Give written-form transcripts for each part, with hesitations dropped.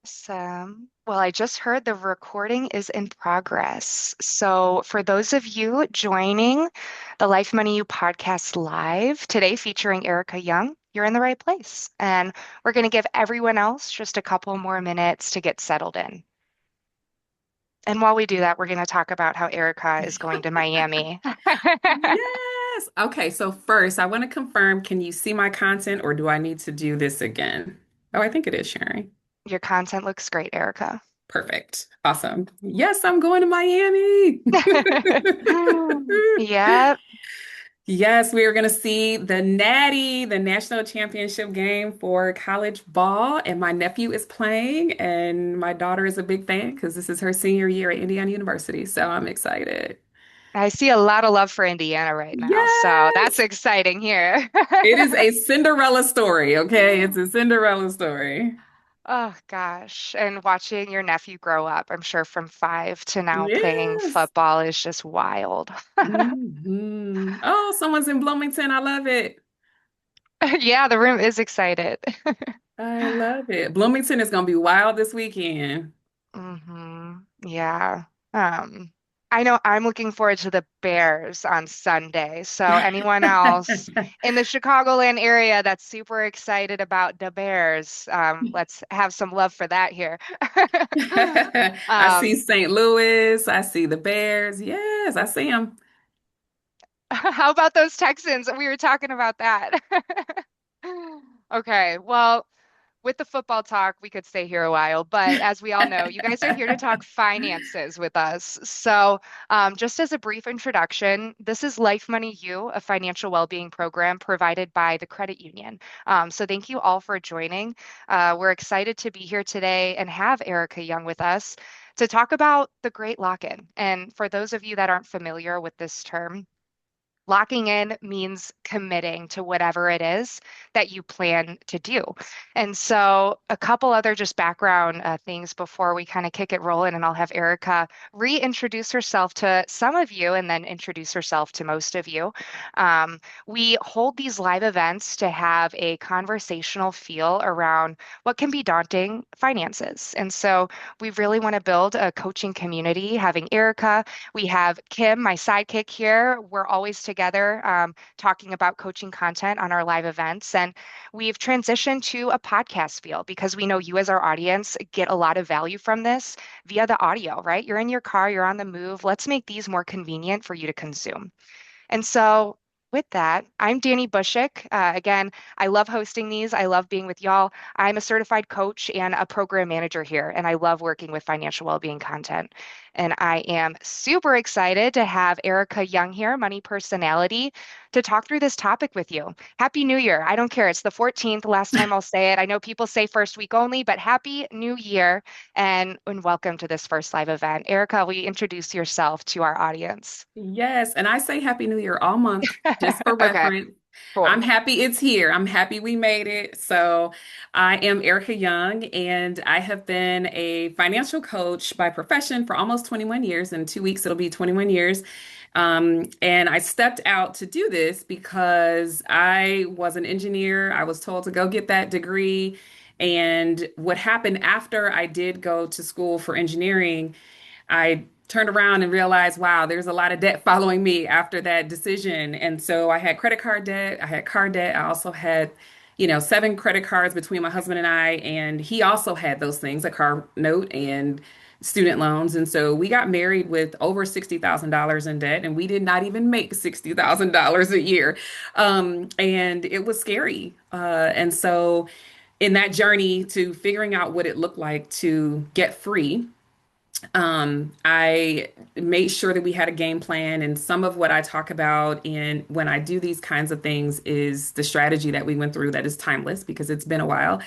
Awesome. Well, I just heard the recording is in progress. So, for those of you joining the Life Money You podcast live today featuring Ericka Young, you're in the right place. And we're going to give everyone else just a couple more minutes to get settled in. And while we do that, we're going to talk about how Ericka is going to Miami. Yes. Okay, so first, I want to confirm, can you see my content or do I need to do this again? Oh, I think it is sharing. Your content looks great, Ericka. Perfect. Awesome. Yes, I'm going to Miami. Yep. Yes, we are going to see the Natty, the national championship game for college ball, and my nephew is playing, and my daughter is a big fan because this is her senior year at Indiana University, so I'm excited. I see a lot of love for Indiana right now. So that's Yes. exciting here. It is a Cinderella story, okay? It's a Cinderella story. Oh gosh. And watching your nephew grow up, I'm sure from 5 to now playing Yes. football is just wild. Oh, someone's in Bloomington. I love it. Yeah, the room is excited. I love it. Bloomington is going to be wild this weekend. Yeah. Um, I know I'm looking forward to the Bears on Sunday. So anyone else in the Chicagoland area that's super excited about the Bears, let's have some love for that here. I see Um, St. Louis. I see the Bears. Yes, I see them. how about those Texans? We were talking about that. Okay, well, with the football talk, we could stay here a while, but as we all know, you guys are here to talk finances with us. So, just as a brief introduction, this is Life Money U, a financial well-being program provided by the credit union. So, thank you all for joining. We're excited to be here today and have Ericka Young with us to talk about the Great Lock-in. And for those of you that aren't familiar with this term, locking in means committing to whatever it is that you plan to do. And so, a couple other just background things before we kind of kick it rolling, and I'll have Ericka reintroduce herself to some of you and then introduce herself to most of you. We hold these live events to have a conversational feel around what can be daunting finances. And so, we really want to build a coaching community, having Ericka. We have Kim, my sidekick here. We're always together talking about coaching content on our live events. And we've transitioned to a podcast feel because we know you, as our audience, get a lot of value from this via the audio, right? You're in your car, you're on the move. Let's make these more convenient for you to consume. And so, with that, I'm Dani Buschick. Again, I love hosting these. I love being with y'all. I'm a certified coach and a program manager here, and I love working with financial well-being content. And I am super excited to have Ericka Young here, money personality, to talk through this topic with you. Happy New Year. I don't care. It's the 14th, last time I'll say it. I know people say first week only, but Happy New Year and welcome to this first live event. Ericka, will you introduce yourself to our audience? Yes, and I say Happy New Year all month, just for Okay, reference. I'm cool. happy it's here. I'm happy we made it. So, I am Ericka Young, and I have been a financial coach by profession for almost 21 years. In 2 weeks, it'll be 21 years. And I stepped out to do this because I was an engineer. I was told to go get that degree. And what happened after I did go to school for engineering, I turned around and realized, wow, there's a lot of debt following me after that decision. And so I had credit card debt, I had car debt, I also had, 7 credit cards between my husband and I, and he also had those things, a car note and student loans. And so we got married with over $60,000 in debt, and we did not even make $60,000 a year. And it was scary. And so in that journey to figuring out what it looked like to get free, I made sure that we had a game plan, and some of what I talk about in when I do these kinds of things is the strategy that we went through that is timeless because it's been a while.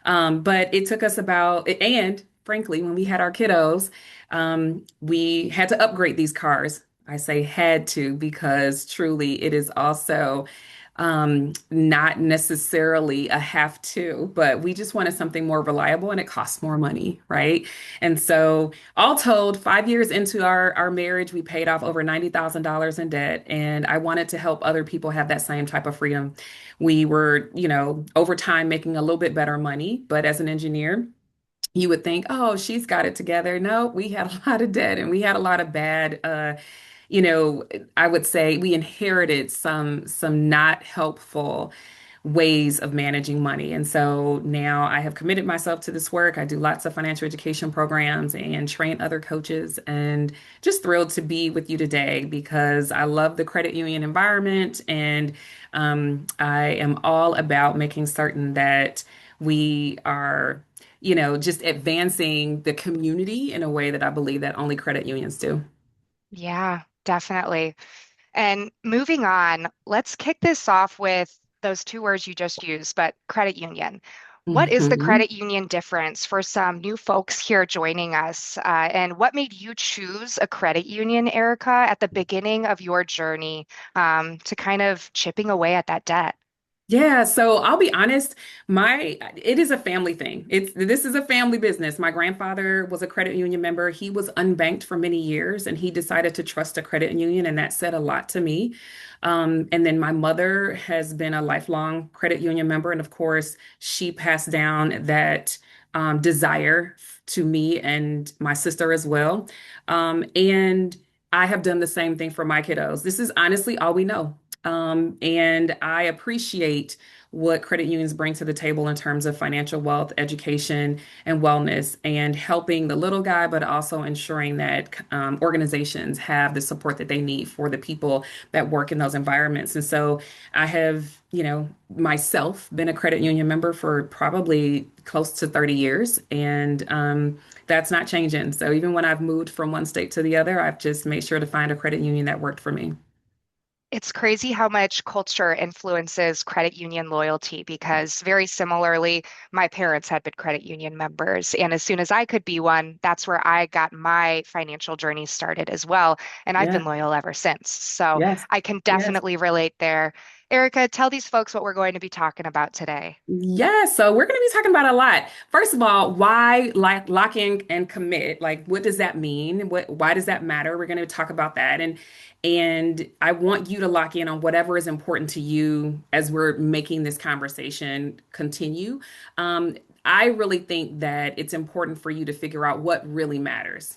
But it took us about, and frankly, when we had our kiddos, we had to upgrade these cars. I say had to because truly it is also not necessarily a have to, but we just wanted something more reliable and it costs more money, right? And so, all told, 5 years into our marriage, we paid off over $90,000 in debt, and I wanted to help other people have that same type of freedom. We were, over time making a little bit better money, but as an engineer, You would think, oh, she's got it together. No, we had a lot of debt and we had a lot of bad, you know, I would say we inherited some not helpful ways of managing money. And so now I have committed myself to this work. I do lots of financial education programs and train other coaches, and just thrilled to be with you today because I love the credit union environment, and I am all about making certain that we are, just advancing the community in a way that I believe that only credit unions do. Yeah, definitely. And moving on, let's kick this off with those two words you just used, but credit union. What is the Mhm. credit union difference for some new folks here joining us? And what made you choose a credit union, Erica, at the beginning of your journey to kind of chipping away at that debt? Yeah, so I'll be honest, my it is a family thing. This is a family business. My grandfather was a credit union member. He was unbanked for many years and he decided to trust a credit union, and that said a lot to me. And then my mother has been a lifelong credit union member, and of course, she passed down that desire to me and my sister as well. And I have done the same thing for my kiddos. This is honestly all we know. And I appreciate what credit unions bring to the table in terms of financial wealth, education, and wellness, and helping the little guy, but also ensuring that organizations have the support that they need for the people that work in those environments. And so I have, myself been a credit union member for probably close to 30 years, and that's not changing. So even when I've moved from one state to the other, I've just made sure to find a credit union that worked for me. It's crazy how much culture influences credit union loyalty because, very similarly, my parents had been credit union members. And as soon as I could be one, that's where I got my financial journey started as well. And I've been Yeah. loyal ever since. So Yes. I can Yes. definitely relate there. Erica, tell these folks what we're going to be talking about today. Yeah, so we're going to be talking about a lot. First of all, why lock in and commit? Like, what does that mean? Why does that matter? We're going to talk about that, and I want you to lock in on whatever is important to you as we're making this conversation continue. Um, I really think that it's important for you to figure out what really matters.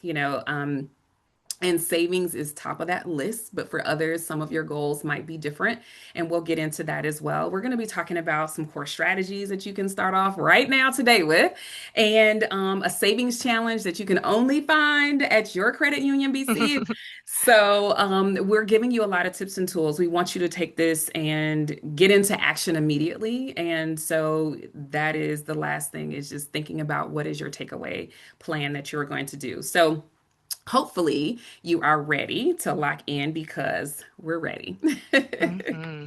And savings is top of that list, but for others, some of your goals might be different. And we'll get into that as well. We're going to be talking about some core strategies that you can start off right now today with, and a savings challenge that you can only find at your credit union BC. So, we're giving you a lot of tips and tools. We want you to take this and get into action immediately. And so, that is the last thing, is just thinking about what is your takeaway plan that you're going to do. So, hopefully, you are ready to lock in because we're ready. hmm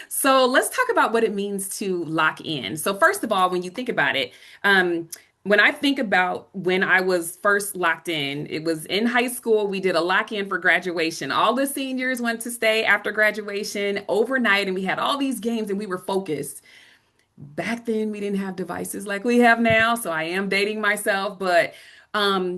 So, let's talk about what it means to lock in. So, first of all, when you think about it, when I think about when I was first locked in, it was in high school. We did a lock in for graduation. All the seniors went to stay after graduation overnight, and we had all these games and we were focused. Back then we didn't have devices like we have now, so I am dating myself, but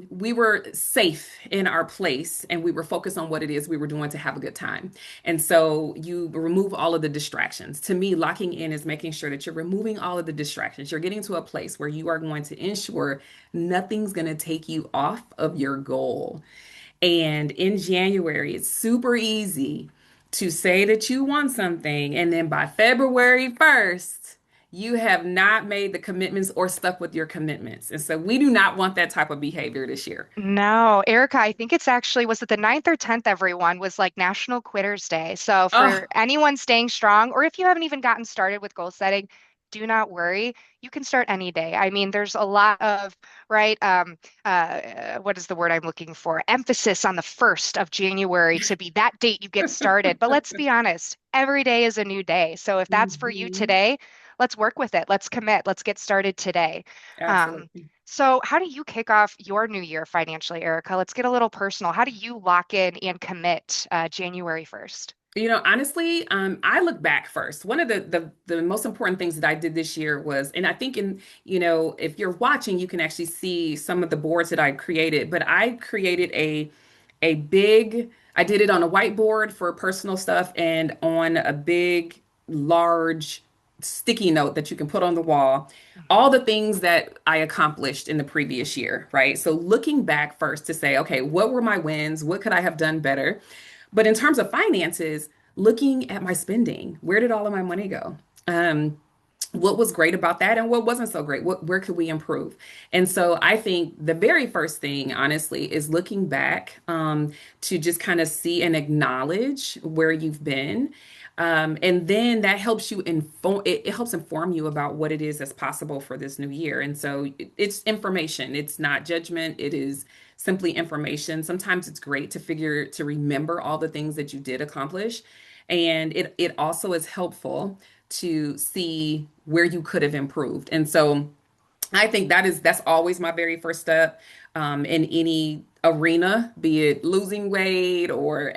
we were safe in our place and we were focused on what it is we were doing to have a good time. And so you remove all of the distractions. To me, locking in is making sure that you're removing all of the distractions. You're getting to a place where you are going to ensure nothing's going to take you off of your goal. And in January, it's super easy to say that you want something, and then by February 1st, you have not made the commitments or stuck with your commitments. And so we do not want that type of behavior this year. No, Erica, I think it's actually, was it the 9th or 10th, everyone, was like National Quitters Day. So Oh, for anyone staying strong, or if you haven't even gotten started with goal setting, do not worry. You can start any day. I mean, there's a lot of, right, what is the word I'm looking for? Emphasis on the 1st of January to be that date you get started. But let's be honest, every day is a new day. So if that's for you mhm. today, let's work with it. Let's commit. Let's get started today. Um, Absolutely. so, how do you kick off your new year financially, Erica? Let's get a little personal. How do you lock in and commit January 1st? Honestly, I look back first. One of the most important things that I did this year was, and I think if you're watching, you can actually see some of the boards that I created, but I created a big, I did it on a whiteboard for personal stuff and on a big, large sticky note that you can put on the wall, all Mhm. the things that I accomplished in the previous year, right? So looking back first to say, okay, what were my wins? What could I have done better? But in terms of finances, looking at my spending, where did all of my money go? Um, what was great about that and what wasn't so great? Where could we improve? And so I think the very first thing, honestly, is looking back to just kind of see and acknowledge where you've been. And then that helps you inform, it helps inform you about what it is that's possible for this new year. And so it's information, it's not judgment, it is simply information. Sometimes it's great to remember all the things that you did accomplish. And it also is helpful to see where you could have improved. And so I think that's always my very first step in any arena, be it losing weight or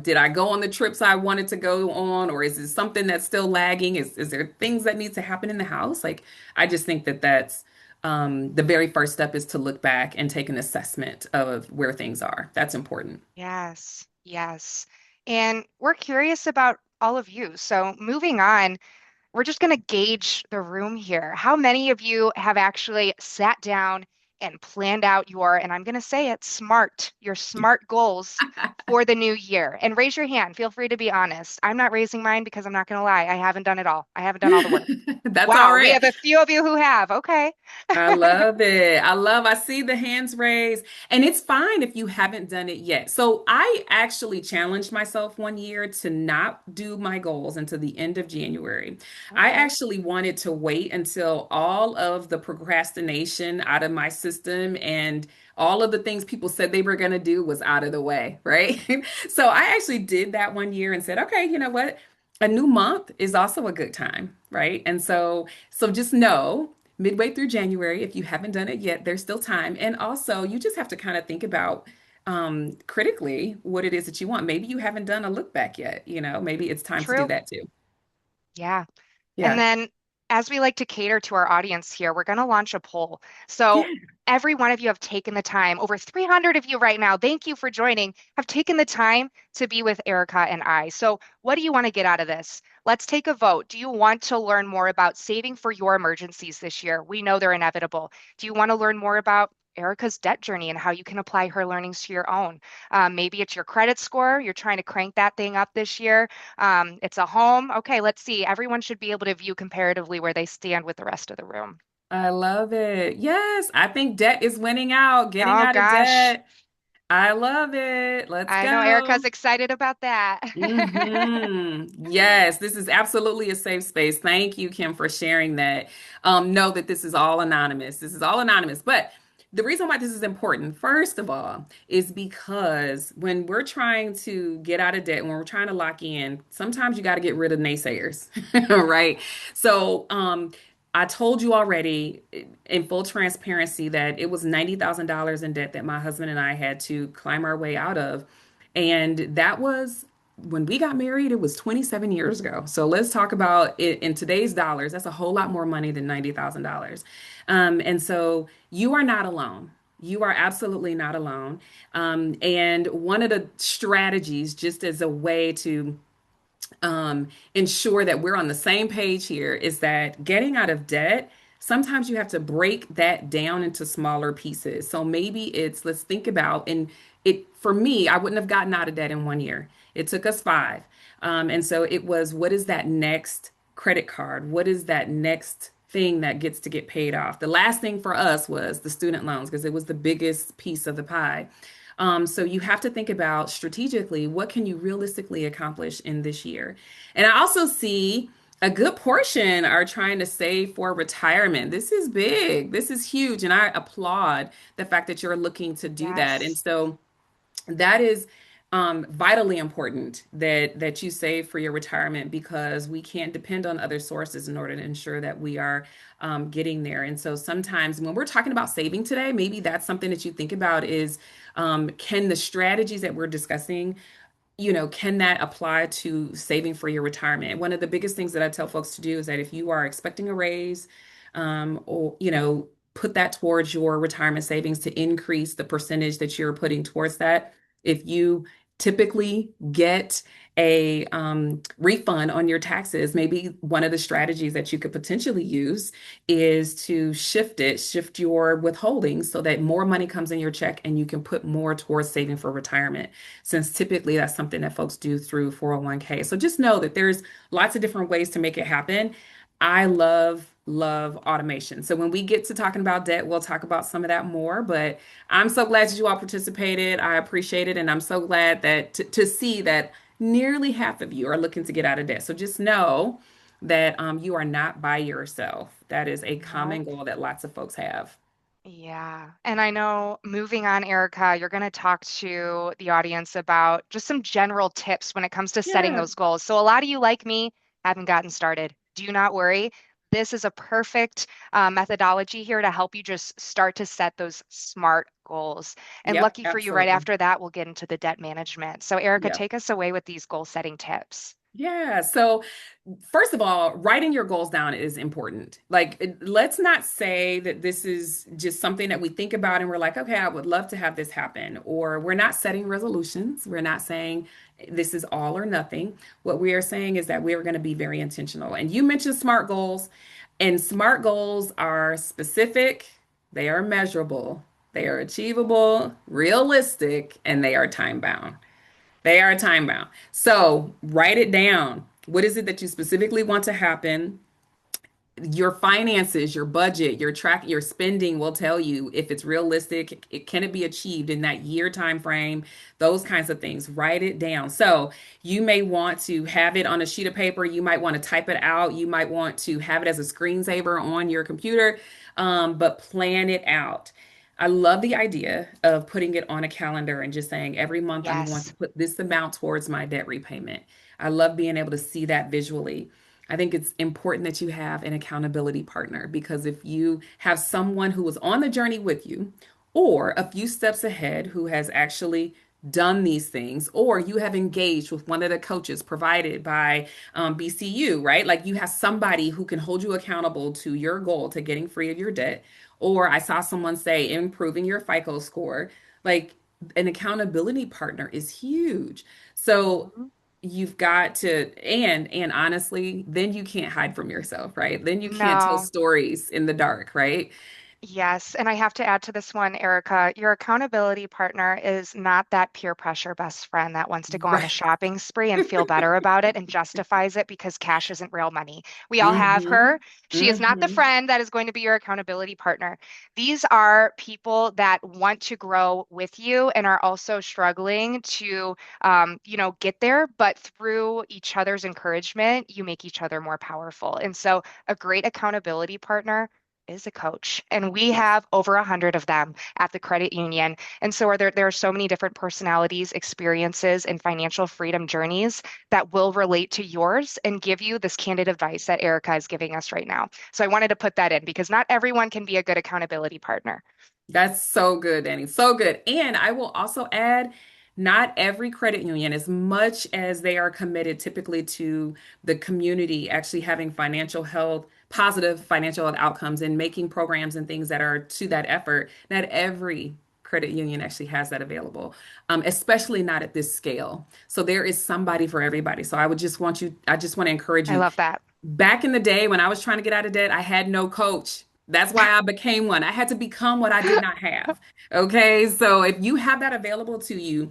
did I go on the trips I wanted to go on, or is it something that's still lagging? Is there things that need to happen in the house? Like I just think that that's the very first step is to look back and take an assessment of where things are. That's important. Yes, yes. And we're curious about all of you. So moving on, we're just going to gauge the room here. How many of you have actually sat down and planned out and I'm going to say it, your smart goals for the new year? And raise your hand. Feel free to be honest. I'm not raising mine because I'm not going to lie. I haven't done it all. I haven't done all the work. That's all Wow, we right. have a few of you who have. Okay. I love it. I see the hands raised. And it's fine if you haven't done it yet. So I actually challenged myself one year to not do my goals until the end of January. I Okay. actually wanted to wait until all of the procrastination out of my system and all of the things people said they were going to do was out of the way, right? So I actually did that one year and said, okay, you know what? A new month is also a good time, right? And so just know midway through January, if you haven't done it yet, there's still time. And also, you just have to kind of think about critically what it is that you want. Maybe you haven't done a look back yet, maybe it's time to do True. that too. Yeah. And Yeah. then, as we like to cater to our audience here, we're going to launch a poll. Yeah. So, every one of you have taken the time, over 300 of you right now, thank you for joining, have taken the time to be with Erica and I. So, what do you want to get out of this? Let's take a vote. Do you want to learn more about saving for your emergencies this year? We know they're inevitable. Do you want to learn more about Erica's debt journey and how you can apply her learnings to your own? Maybe it's your credit score. You're trying to crank that thing up this year. It's a home. Okay, let's see. Everyone should be able to view comparatively where they stand with the rest of the room. I love it. Yes, I think debt is winning out, getting Oh out of gosh, debt. I love it. Let's I know Erica's go. excited about that. Yes, this is absolutely a safe space. Thank you, Kim, for sharing that. Know that this is all anonymous. This is all anonymous. But the reason why this is important, first of all, is because when we're trying to get out of debt, when we're trying to lock in, sometimes you got to get rid of naysayers, right? So, I told you already in full transparency that it was $90,000 in debt that my husband and I had to climb our way out of. And that was when we got married, it was 27 years ago. So let's talk about it in today's dollars. That's a whole lot more money than $90,000. And so you are not alone. You are absolutely not alone. And one of the strategies, just as a way to ensure that we're on the same page here is that getting out of debt, sometimes you have to break that down into smaller pieces. So maybe let's think about, and for me, I wouldn't have gotten out of debt in one year. It took us five. And so it was, what is that next credit card? What is that next thing that gets to get paid off? The last thing for us was the student loans because it was the biggest piece of the pie. So you have to think about strategically what can you realistically accomplish in this year. And I also see a good portion are trying to save for retirement. This is big. This is huge. And I applaud the fact that you're looking to do that. And Yes, so that is vitally important that you save for your retirement because we can't depend on other sources in order to ensure that we are getting there. And so sometimes when we're talking about saving today, maybe that's something that you think about is can the strategies that we're discussing, can that apply to saving for your retirement? One of the biggest things that I tell folks to do is that if you are expecting a raise, or put that towards your retirement savings to increase the percentage that you're putting towards that. If you typically get a refund on your taxes, maybe one of the strategies that you could potentially use is to shift your withholdings so that more money comes in your check and you can put more towards saving for retirement, since typically that's something that folks do through 401k. So just know that there's lots of different ways to make it happen. I love automation. So when we get to talking about debt, we'll talk about some of that more. But I'm so glad that you all participated. I appreciate it. And I'm so glad that to see that nearly half of you are looking to get out of debt. So just know that you are not by yourself. That is a common Nope. goal that lots of folks have. Yeah. And I know moving on, Erica, you're going to talk to the audience about just some general tips when it comes to setting Yeah. those goals. So, a lot of you, like me, haven't gotten started. Do not worry. This is a perfect methodology here to help you just start to set those smart goals. And Yep, lucky for you, right absolutely. after that, we'll get into the debt management. So, Erica, Yeah. take us away with these goal setting tips. Yeah. So, first of all, writing your goals down is important. Like, let's not say that this is just something that we think about and we're like, okay, I would love to have this happen. Or we're not setting resolutions. We're not saying this is all or nothing. What we are saying is that we are going to be very intentional. And you mentioned SMART goals, and SMART goals are specific, they are measurable, they are achievable, realistic, and they are time bound. They are time bound. So write it down. What is it that you specifically want to happen? Your finances, your budget, your track, your spending will tell you if it's realistic, can it be achieved in that year time frame, those kinds of things. Write it down. So you may want to have it on a sheet of paper, you might want to type it out, you might want to have it as a screensaver on your computer, but plan it out. I love the idea of putting it on a calendar and just saying every month I'm going to Yes. put this amount towards my debt repayment. I love being able to see that visually. I think it's important that you have an accountability partner, because if you have someone who is on the journey with you or a few steps ahead who has actually done these things, or you have engaged with one of the coaches provided by BCU, right? Like you have somebody who can hold you accountable to your goal to getting free of your debt. Or I saw someone say improving your FICO score. Like an accountability partner is huge. So Mhm. you've got to, and honestly, then you can't hide from yourself, right? Then you can't tell No. stories in the dark, right? Yes, and I have to add to this one, Erica, your accountability partner is not that peer pressure best friend that wants to go on a Right. shopping spree and feel better about it and justifies it because cash isn't real money. We all have Mm-hmm. her. She is not the Mm-hmm. friend that is going to be your accountability partner. These are people that want to grow with you and are also struggling to, get there, but through each other's encouragement, you make each other more powerful. And so a great accountability partner is a coach, and we Yes. have over 100 of them at the credit union. And so there are so many different personalities, experiences, and financial freedom journeys that will relate to yours and give you this candid advice that Erica is giving us right now. So I wanted to put that in because not everyone can be a good accountability partner. That's so good, Danny. So good. And I will also add, not every credit union, as much as they are committed typically to the community actually having financial health, positive financial health outcomes and making programs and things that are to that effort, not every credit union actually has that available, especially not at this scale. So there is somebody for everybody. So I just want to encourage I you. love that. Back in the day when I was trying to get out of debt, I had no coach. That's why I became one. I had to become what I did not have. Okay. So if you have that available to you,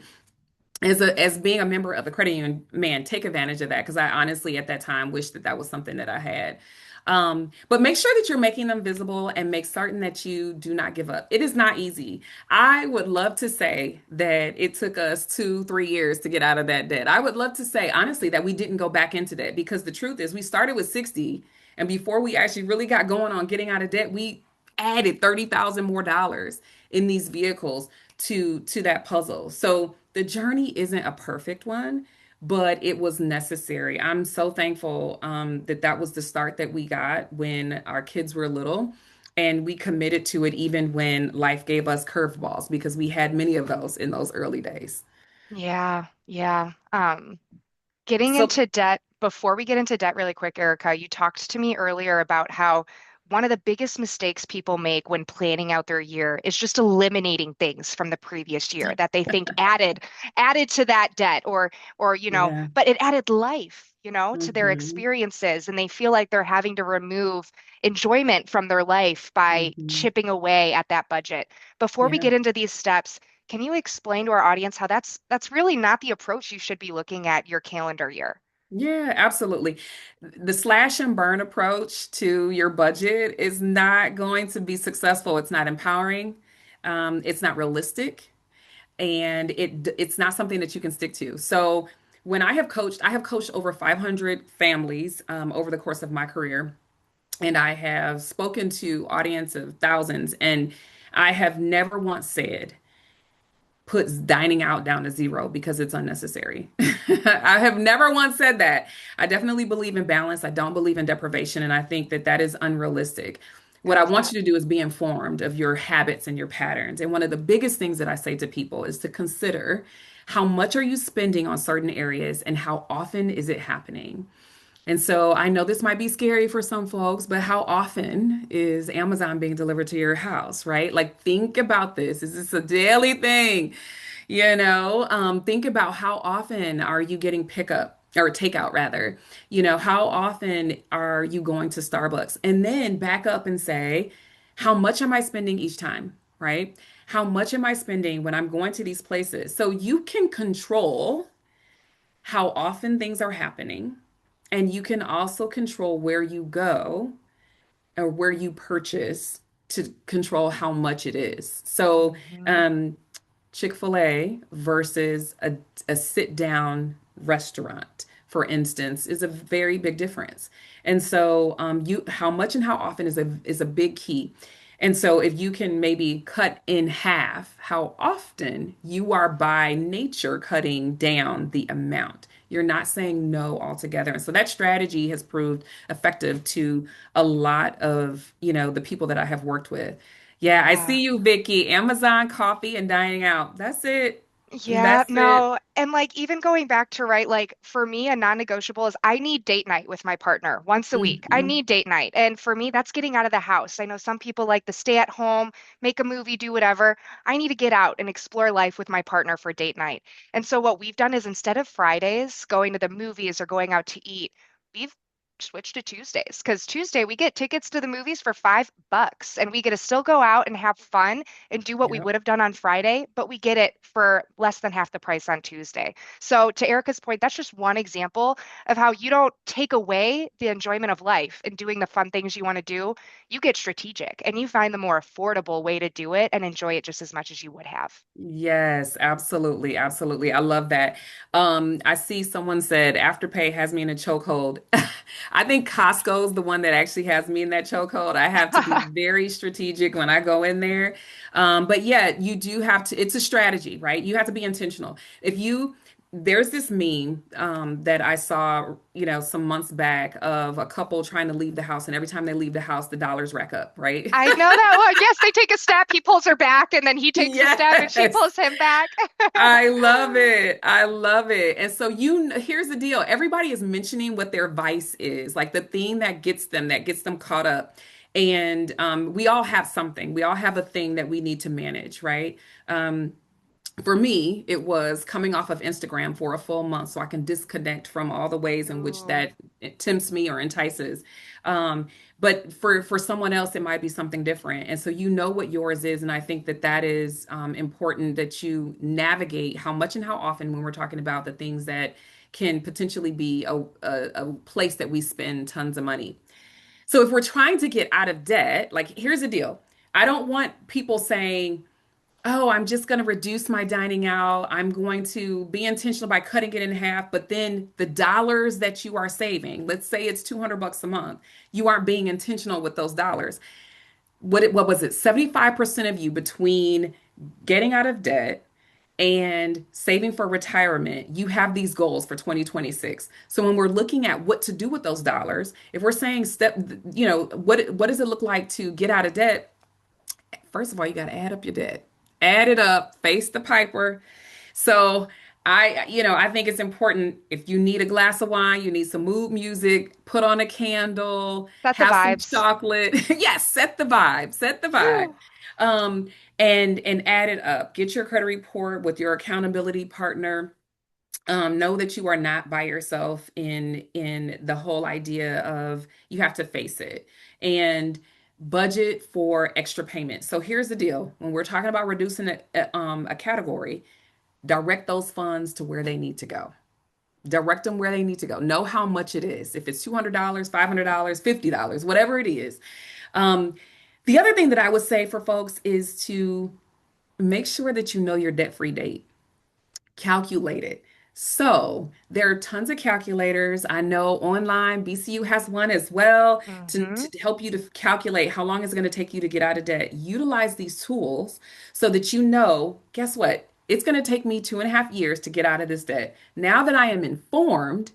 as being a member of the credit union, man, take advantage of that, because I honestly at that time wish that that was something that I had. But make sure that you're making them visible and make certain that you do not give up. It is not easy. I would love to say that it took us 2, 3 years to get out of that debt. I would love to say honestly that we didn't go back into debt, because the truth is we started with 60, and before we actually really got going on getting out of debt, we added 30,000 more dollars in these vehicles to that puzzle. So the journey isn't a perfect one, but it was necessary. I'm so thankful that that was the start that we got when our kids were little, and we committed to it even when life gave us curveballs, because we had many of those in those early days. Yeah, yeah. Getting So into debt, before we get into debt really quick, Erica, you talked to me earlier about how one of the biggest mistakes people make when planning out their year is just eliminating things from the previous year that they think added to that debt or Yeah. but it added life, to their Hmm. experiences, and they feel like they're having to remove enjoyment from their life by Hmm. chipping away at that budget. Before we Yeah. get into these steps, can you explain to our audience how that's really not the approach you should be looking at your calendar year? Yeah, absolutely. The slash and burn approach to your budget is not going to be successful. It's not empowering. It's not realistic, and it's not something that you can stick to. So when I have coached over 500 families over the course of my career, and I have spoken to audience of thousands, and I have never once said puts dining out down to zero because it's unnecessary. I have never once said that. I definitely believe in balance. I don't believe in deprivation, and I think that that is unrealistic. I What I love want that. you to do is be informed of your habits and your patterns. And one of the biggest things that I say to people is to consider how much are you spending on certain areas and how often is it happening? And so I know this might be scary for some folks, but how often is Amazon being delivered to your house, right? Like, think about this. Is this a daily thing? Think about how often are you getting pickup or takeout rather? How often are you going to Starbucks? And then back up and say, how much am I spending each time, right? How much am I spending when I'm going to these places? So you can control how often things are happening, and you can also control where you go or where you purchase to control how much it is. So, Mhm. um, Chick-fil-A versus a sit-down restaurant, for instance, is a very big difference. And so, how much and how often is a big key. And so, if you can maybe cut in half how often you are by nature cutting down the amount. You're not saying no altogether. And so that strategy has proved effective to a lot of, the people that I have worked with. Yeah, I Yeah. see you, Vicky. Amazon coffee and dining out. That's it. Yeah, That's it. no. And like even going back to right, like for me, a non-negotiable is I need date night with my partner once a week. I Mhm. need date night. And for me, that's getting out of the house. I know some people like to stay at home, make a movie, do whatever. I need to get out and explore life with my partner for date night. And so what we've done is instead of Fridays going to the movies or going out to eat, we've switched to Tuesdays because Tuesday we get tickets to the movies for $5 and we get to still go out and have fun and do what we Yep. would have done on Friday, but we get it for less than half the price on Tuesday. So, to Erica's point, that's just one example of how you don't take away the enjoyment of life and doing the fun things you want to do. You get strategic and you find the more affordable way to do it and enjoy it just as much as you would have. Yes, absolutely, absolutely. I love that. I see someone said Afterpay has me in a chokehold. I think Costco's the one that actually has me in that chokehold. I have to be very strategic when I go in there. But yeah, you do have to, it's a strategy, right? You have to be intentional. There's this meme that I saw, some months back of a couple trying to leave the house, and every time they leave the house, the dollars rack up, right? I know that one. Yes, they take a step, he pulls her back, and then he takes a step and she Yes. pulls him back. I love it. I love it. And so here's the deal. Everybody is mentioning what their vice is, like the thing that gets them caught up. And we all have something. We all have a thing that we need to manage, right? Um, for me, it was coming off of Instagram for a full month so I can disconnect from all the ways in which Ooh, that it tempts me or entices. Um, but for someone else, it might be something different. And so you know what yours is. And I think that that is important that you navigate how much and how often when we're talking about the things that can potentially be a place that we spend tons of money. So if we're trying to get out of debt, like here's the deal. I don't want people saying, oh, I'm just going to reduce my dining out. I'm going to be intentional by cutting it in half. But then the dollars that you are saving, let's say it's $200 a month, you aren't being intentional with those dollars. What was it? 75% of you between getting out of debt and saving for retirement, you have these goals for 2026. So when we're looking at what to do with those dollars, if we're saying what does it look like to get out of debt? First of all, you got to add up your debt. Add it up, face the piper. So I think it's important if you need a glass of wine, you need some mood music, put on a candle, Set the have some vibes. chocolate. Yes, set the vibe, set the vibe. Whew. Um, and add it up. Get your credit report with your accountability partner. Know that you are not by yourself in the whole idea of you have to face it and budget for extra payments. So here's the deal. When we're talking about reducing a category, direct those funds to where they need to go. Direct them where they need to go. Know how much it is. If it's $200, $500, $50, whatever it is. Um, the other thing that I would say for folks is to make sure that you know your debt-free date. Calculate it. So there are tons of calculators. I know online, BCU has one as well Hmm. to help you to calculate how long it's going to take you to get out of debt. Utilize these tools so that you know, guess what? It's going to take me 2.5 years to get out of this debt. Now that I am informed,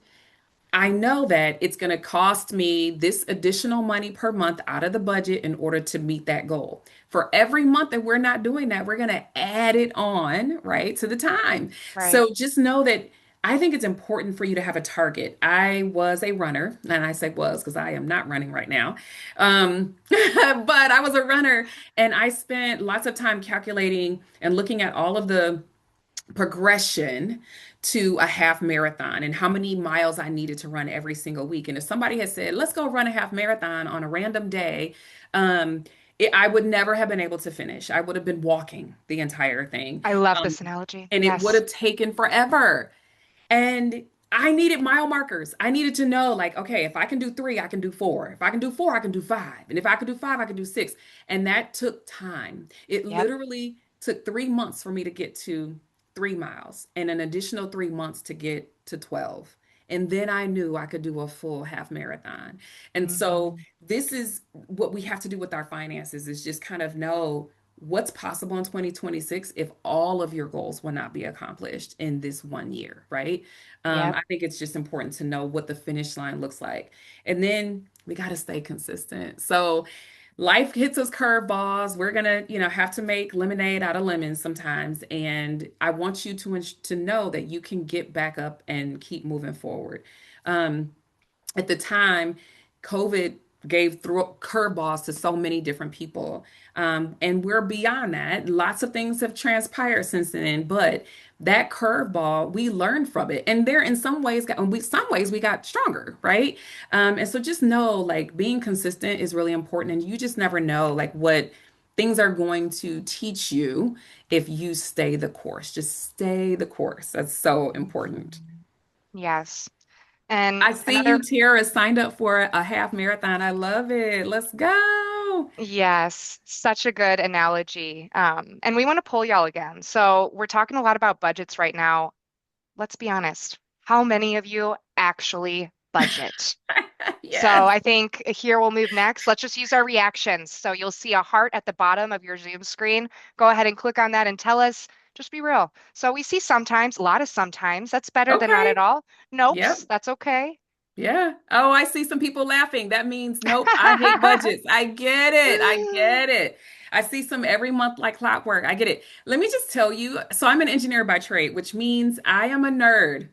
I know that it's going to cost me this additional money per month out of the budget in order to meet that goal. For every month that we're not doing that, we're going to add it on, right, to the time. Right. So just know that I think it's important for you to have a target. I was a runner, and I say was because I am not running right now. But I was a runner, and I spent lots of time calculating and looking at all of the progression to a half marathon and how many miles I needed to run every single week. And if somebody had said, let's go run a half marathon on a random day, I would never have been able to finish. I would have been walking the entire thing. I love Um, this analogy. and it would Yes. have taken forever. And I needed mile markers. I needed to know, like, okay, if I can do three, I can do four. If I can do four, I can do five. And if I can do five, I can do six. And that took time. It Yep. literally took 3 months for me to get to 3 miles and an additional 3 months to get to 12. And then I knew I could do a full half marathon. And so Hmm. this is what we have to do with our finances is just kind of know what's possible in 2026 if all of your goals will not be accomplished in this one year, right? Yep. I think it's just important to know what the finish line looks like. And then we got to stay consistent. So life hits us curveballs. We're gonna, have to make lemonade out of lemons sometimes. And I want you to know that you can get back up and keep moving forward. Um, at the time, COVID gave through curveballs to so many different people. And we're beyond that. Lots of things have transpired since then, but that curveball, we learned from it. And there in some ways we got stronger, right? And so just know like being consistent is really important. And you just never know like what things are going to teach you if you stay the course. Just stay the course. That's so important. Mhm. Yes. And I see another, you, Tara, signed up for a half marathon. I love it. Let's go. yes, such a good analogy. And we want to pull y'all again. So we're talking a lot about budgets right now. Let's be honest. How many of you actually budget? So Yes. I think here we'll move next. Let's just use our reactions. So you'll see a heart at the bottom of your Zoom screen. Go ahead and click on that and tell us, just be real. So we see sometimes, a lot of sometimes. That's better than not Okay. at all. Nopes, Yep. that's okay. Yeah. Oh, I see some people laughing. That means, nope, I hate budgets. I get it. I get it. I see some every month like clockwork. I get it. Let me just tell you. So I'm an engineer by trade, which means I am a nerd.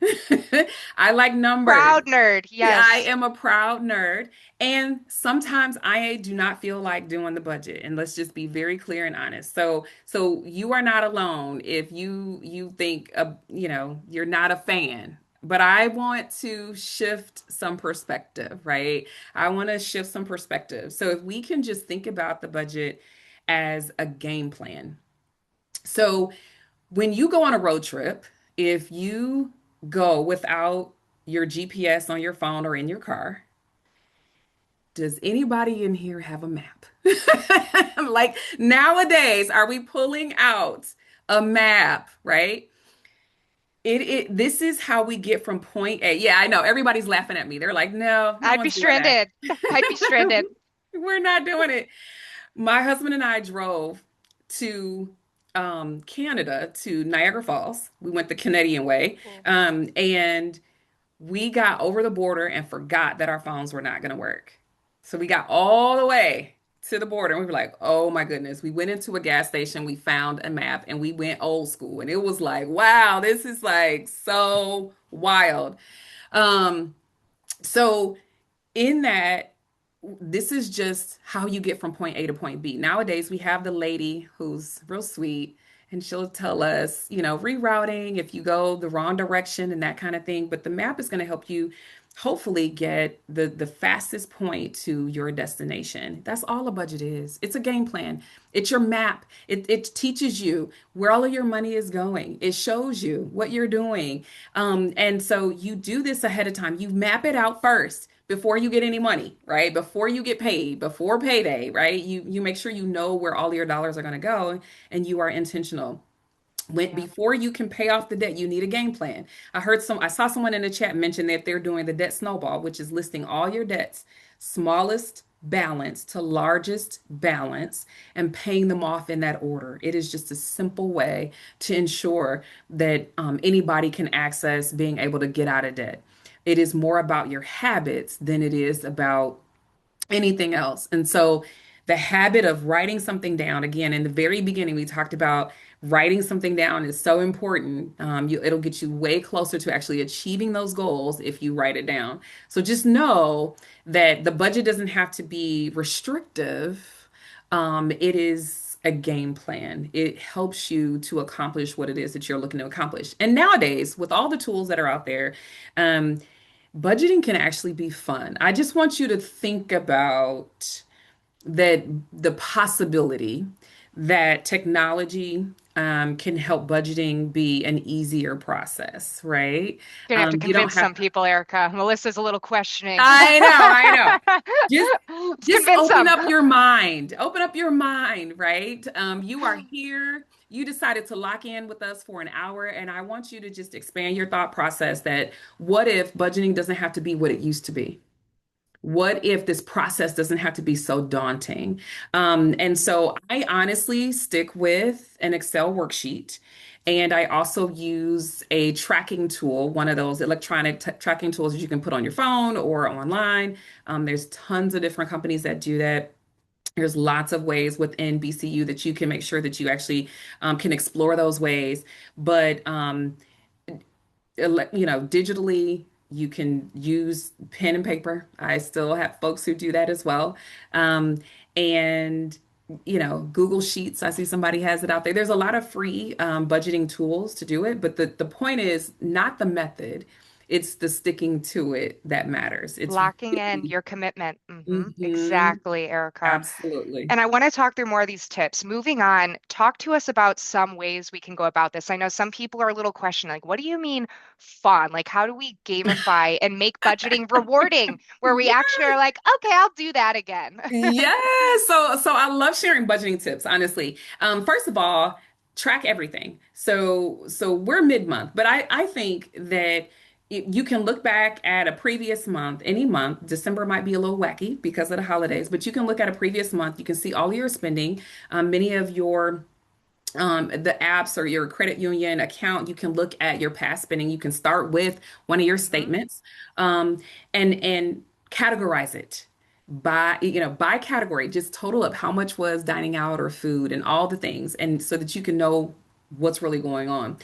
I like numbers. Proud nerd, Yeah, I yes. am a proud nerd. And sometimes I do not feel like doing the budget. And let's just be very clear and honest. So you are not alone if you think you're not a fan. But I want to shift some perspective, right? I want to shift some perspective. So if we can just think about the budget as a game plan. So when you go on a road trip, if you go without your GPS on your phone or in your car, does anybody in here have a map? Like nowadays, are we pulling out a map, right? This is how we get from point A. Yeah, I know everybody's laughing at me. They're like, no, no I'd be one's doing that. stranded. I'd be stranded. We're not doing it. My husband and I drove to Canada to Niagara Falls. We went the Canadian way. Cool. And we got over the border and forgot that our phones were not going to work. So we got all the way to the border. And we were like, oh my goodness. We went into a gas station, we found a map, and we went old school. And it was like, wow, this is like so wild. Um, so in that, this is just how you get from point A to point B. Nowadays, we have the lady who's real sweet, and she'll tell us, rerouting if you go the wrong direction and that kind of thing. But the map is going to help you hopefully get the fastest point to your destination. That's all a budget is. It's a game plan. It's your map. It teaches you where all of your money is going. It shows you what you're doing. And so you do this ahead of time. You map it out first before you get any money, right? Before you get paid, before payday, right? You make sure you know where all your dollars are going to go and you are intentional. Yeah. Before you can pay off the debt, you need a game plan. I saw someone in the chat mention that they're doing the debt snowball, which is listing all your debts, smallest balance to largest balance, and paying them off in that order. It is just a simple way to ensure that anybody can access being able to get out of debt. It is more about your habits than it is about anything else. And so the habit of writing something down, again, in the very beginning, we talked about writing something down is so important. It'll get you way closer to actually achieving those goals if you write it down. So just know that the budget doesn't have to be restrictive. It is a game plan. It helps you to accomplish what it is that you're looking to accomplish. And nowadays, with all the tools that are out there, um, budgeting can actually be fun. I just want you to think about that the possibility that technology can help budgeting be an easier process, right? Gonna have to You don't convince have some to. people, Erica. Melissa's a little questioning. I know. Just Let's just convince open them. up your mind. Open up your mind, right? You are here. You decided to lock in with us for an hour, and I want you to just expand your thought process that what if budgeting doesn't have to be what it used to be? What if this process doesn't have to be so daunting? And so I honestly stick with an Excel worksheet. And I also use a tracking tool, one of those electronic tracking tools that you can put on your phone or online. There's tons of different companies that do that. There's lots of ways within BCU that you can make sure that you actually can explore those ways. But digitally, you can use pen and paper. I still have folks who do that as well. Um, and Google Sheets, I see somebody has it out there. There's a lot of free budgeting tools to do it, but the point is not the method, it's the sticking to it that matters. It's Locking in really, your commitment. mhm, Exactly, Erica. absolutely. And I want to talk through more of these tips. Moving on, talk to us about some ways we can go about this. I know some people are a little questioning, like, what do you mean fun? Like, how do we gamify and make budgeting rewarding where we actually are like, okay, I'll do that again? Yeah, so I love sharing budgeting tips, honestly. First of all, track everything. So we're mid-month, but I think that you can look back at a previous month, any month. December might be a little wacky because of the holidays, but you can look at a previous month. You can see all your spending, many of your the apps or your credit union account. You can look at your past spending. You can start with one of your Mhm. statements, and categorize it by category. Just total up how much was dining out or food and all the things, and so that you can know what's really going on.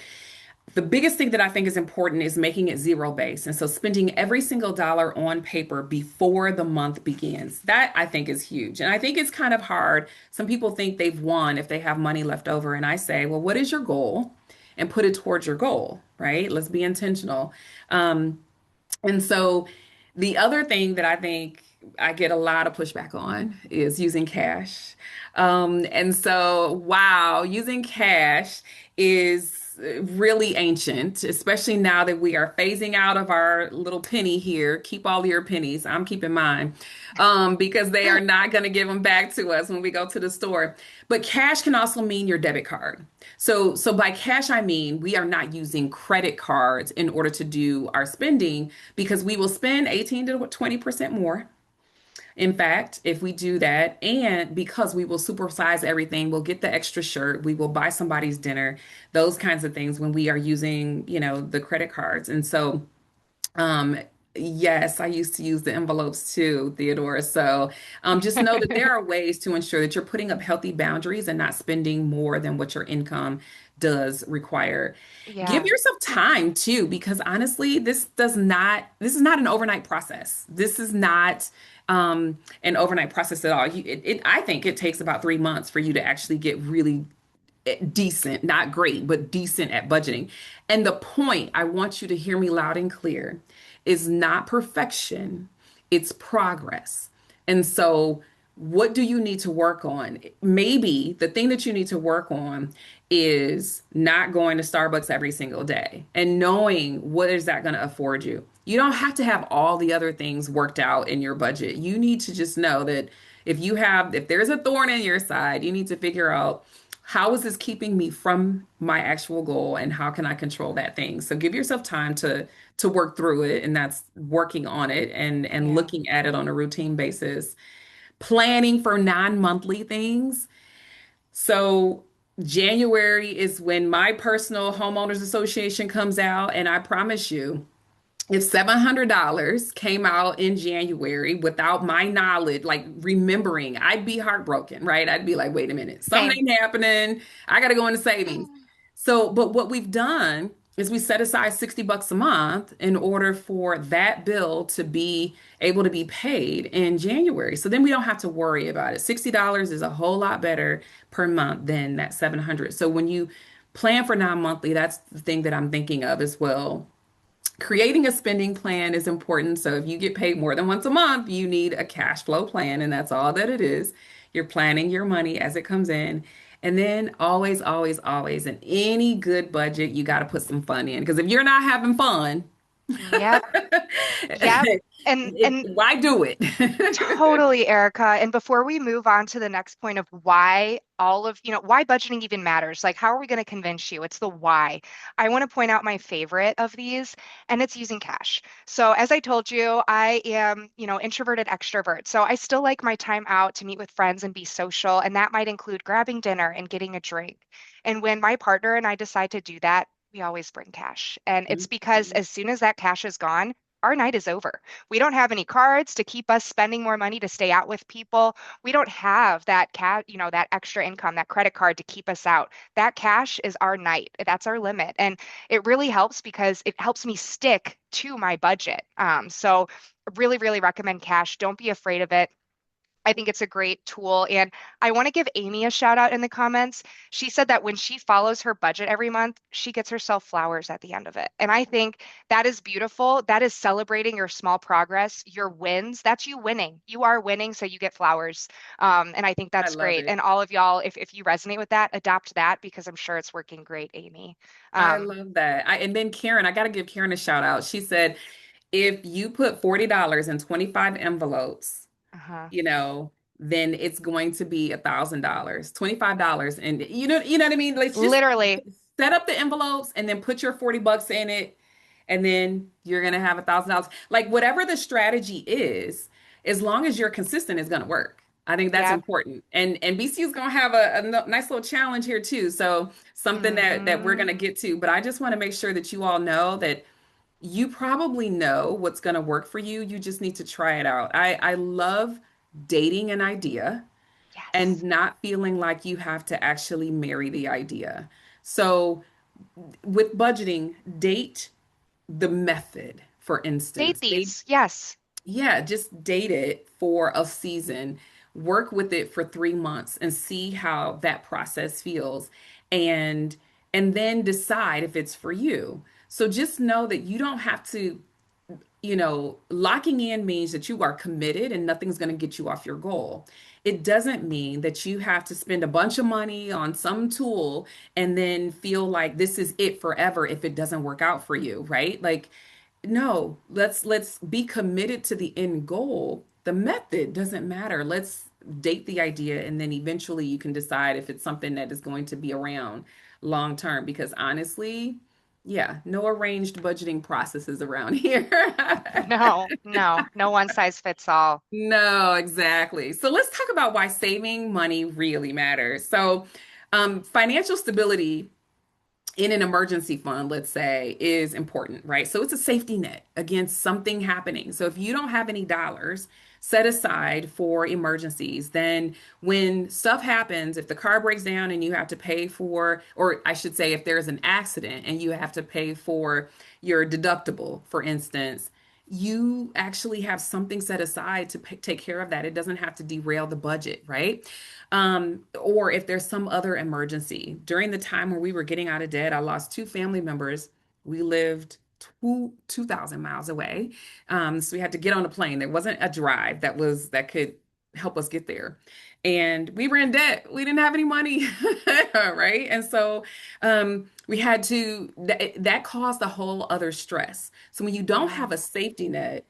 The biggest thing that I think is important is making it zero based. And so spending every single dollar on paper before the month begins. That I think is huge. And I think it's kind of hard. Some people think they've won if they have money left over. And I say, well, what is your goal? And put it towards your goal, right? Let's be intentional. Um, and so the other thing that I think I get a lot of pushback on is using cash. And so, wow, using cash is really ancient, especially now that we are phasing out of our little penny here. Keep all your pennies. I'm keeping mine because they are not going to give them back to us when we go to the store. But cash can also mean your debit card. So by cash, I mean we are not using credit cards in order to do our spending because we will spend 18 to 20% more. In fact, if we do that, and because we will supersize everything, we'll get the extra shirt, we will buy somebody's dinner, those kinds of things when we are using, the credit cards. And so, Yes, I used to use the envelopes too, Theodora. So just know that there are ways to ensure that you're putting up healthy boundaries and not spending more than what your income does require. Give Yeah, yourself time too, because honestly, this is not an overnight process. This is not an overnight process at all. I think it takes about 3 months for you to actually get really decent, not great, but decent at budgeting. And the point, I want you to hear me loud and clear, is not perfection, it's progress. And so, what do you need to work on? Maybe the thing that you need to work on is not going to Starbucks every single day and knowing what is that going to afford you. You don't have to have all the other things worked out in your budget. You need to just know that if there's a thorn in your side, you need to figure out how is this keeping me from my actual goal and how can I control that thing? So give yourself time to work through it, and that's working on it and yeah. looking at it on a routine basis. Planning for non-monthly things. So January is when my personal homeowners association comes out, and I promise you if $700 came out in January without my knowledge, like remembering, I'd be heartbroken, right? I'd be like, wait a minute, something Same. ain't happening. I got to go into savings. So, but what we've done is we set aside $60 a month in order for that bill to be able to be paid in January. So then we don't have to worry about it. $60 is a whole lot better per month than that 700. So when you plan for non-monthly, that's the thing that I'm thinking of as well. Creating a spending plan is important. So if you get paid more than once a month, you need a cash flow plan, and that's all that it is. You're planning your money as it comes in. And then always, always, always, in any good budget, you got to put some fun in. Because if you're not having fun, Yep. Yep. And why do it? totally, Erica. And before we move on to the next point of why why budgeting even matters, like how are we going to convince you? It's the why. I want to point out my favorite of these, and it's using cash. So as I told you, I am, introverted extrovert. So I still like my time out to meet with friends and be social, and that might include grabbing dinner and getting a drink. And when my partner and I decide to do that, we always bring cash. And it's because as soon as that cash is gone, our night is over. We don't have any cards to keep us spending more money to stay out with people. We don't have that extra income, that credit card to keep us out. That cash is our night. That's our limit. And it really helps because it helps me stick to my budget. So really, really recommend cash. Don't be afraid of it. I think it's a great tool. And I want to give Amy a shout out in the comments. She said that when she follows her budget every month, she gets herself flowers at the end of it. And I think that is beautiful. That is celebrating your small progress, your wins. That's you winning. You are winning, so you get flowers. And I think I that's love great. it. And all of y'all, if you resonate with that, adopt that because I'm sure it's working great, Amy. I Um, love that. And then Karen, I got to give Karen a shout out. She said, if you put $40 in 25 envelopes, uh-huh. you know, then it's going to be $1,000, $25. And you know what I mean? Let's just Literally, set up the envelopes and then put your $40 in it, and then you're gonna have $1,000. Like whatever the strategy is, as long as you're consistent, it's gonna work. I think that's yep. important. And BC is gonna have a nice little challenge here too. So something that we're Hmm. gonna get to, but I just want to make sure that you all know that you probably know what's going to work for you. You just need to try it out. I love dating an idea and Yes. not feeling like you have to actually marry the idea. So with budgeting, date the method, for Date instance. these. Yes. Yeah, just date it for a season, work with it for 3 months and see how that process feels and and then decide if it's for you. So just know that you don't have to, locking in means that you are committed and nothing's going to get you off your goal. It doesn't mean that you have to spend a bunch of money on some tool and then feel like this is it forever if it doesn't work out for you, right? Like, no, let's be committed to the end goal. The method doesn't matter. Let's date the idea and then eventually you can decide if it's something that is going to be around long term because honestly, yeah, no arranged budgeting processes around here. No, no, no one size fits all. No, exactly. So let's talk about why saving money really matters. So, financial stability in an emergency fund, let's say, is important, right? So it's a safety net against something happening. So if you don't have any dollars set aside for emergencies, then when stuff happens, if the car breaks down and you have to pay for, or I should say, if there's an accident and you have to pay for your deductible, for instance, you actually have something set aside to take care of that. It doesn't have to derail the budget, right? Or if there's some other emergency. During the time when we were getting out of debt, I lost two family members. We lived 2,000 miles away. So we had to get on a plane. There wasn't a drive that could help us get there. And we were in debt. We didn't have any money, right? And so we had to, that caused a whole other stress. So when you don't Yeah. have a safety net,